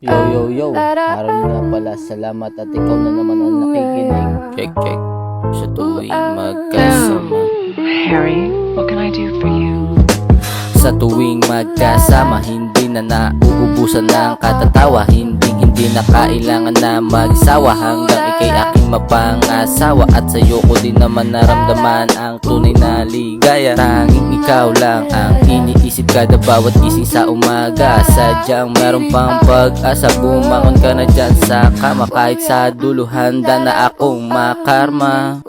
Yo yo yo, Harold nga pala, salamat at ikaw na naman ang nakikinig. Check check, sa tuwing magkasama. Harry, what can I do for you? Sa tuwing magkasama, hindi na nauubusan ng katatawa. Hindi na kailangan na magsawa, hanggang ikay aking mapangasawa. At sa'yo ko din naman naramdaman ang tunay na ligaya. Tanging ikaw lang ang iniisip kada bawat gising sa umaga. Sadyang meron pang pag-asa, bumangon ka na dyan sa kama. Kahit sa dulo handa na akong makarma.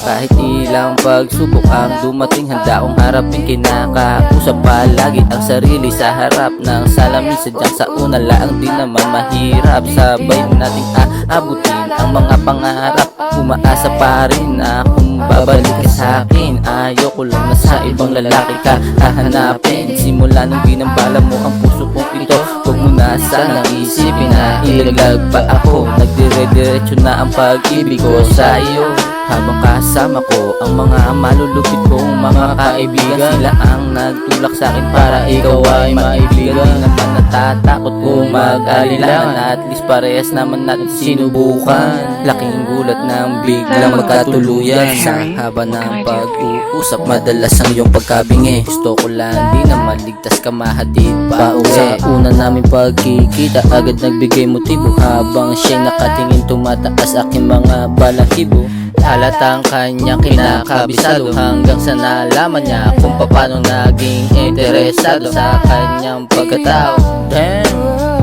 Kahit ilang pagsubok ang dumating, handa akong harapin. Kinakausap palagi ang sarili sa harap ng salamin. Sadyang sa una lang di naman mahirap. Sabay nating aabutin ang mga pangarap. Umaasa pa rin na kung babalik ka sa'kin. Ayoko lang na sa ibang lalaki ka hahanapin. Simula nung binambala mo ang puso kong ito, huwag mo na sanang isipin na ilaglag pa ako. Nagdire-diretso na ang pag-ibig ko sa iyo. Habang kasama ko ang mga malulupit kong mga kaibigan, sila ang nagtulak sa akin para ikaw ay maibigan. Di naman natatakot kung mag-alilangan, at least parehas naman natin sinubukan. Laking gulat ng biglang magkatuluyan sa haba ng pag-uusap. Madalas ang iyong pagkabingi, gusto ko lang di na maligtas ka mahatid pa uwi. Sa una namin pagkikita, agad nagbigay motibo. Habang siya'y nakatingin, tumataas aking mga balahibo. Halatang kanyang kinakabisado, hanggang sa nalaman niya kung paano naging interesado sa kanyang pagkatao. Damn,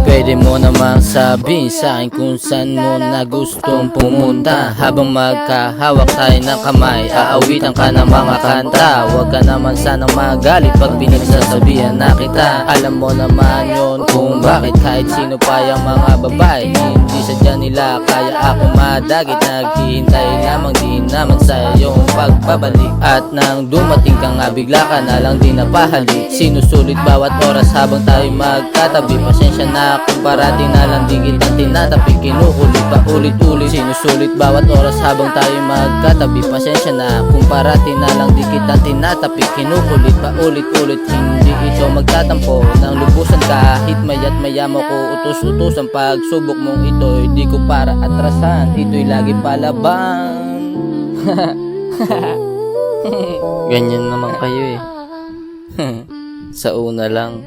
pwede mo namang sabihin sa akin kung saan mo na gustong pumunta. Habang magkahawak tayo ng kamay, aawitan ka ng mga kanta. Huwag ka naman sanang magalit pag pinagsasabihan na kita. Alam mo naman yun kung bakit kahit sino pa yung mga babae, hindi sadya nila kaya ako madagit. Naghihintay lamang di naman sa iyong pagbabalik, at nang dumating ka nga bigla ka na lang di napahalik. Sinusulit bawat oras habang tayo magkatabi. Pasensya na kung parati na lang di kitang tinatapi. Kinukulit pa ulit-ulit. Sinusulit bawat oras habang tayo magkatabi. Pasensya na kung parati na lang di kitang tinatapi. Kinukulit pa ulit-ulit. Hindi ito magtatampo ng lubusan, kahit maya't maya mo ko utos-utusan. Pagsubok mong ito'y di ko para atrasan, ito'y lagi palaban. Ganyan naman kayo eh. Sa una lang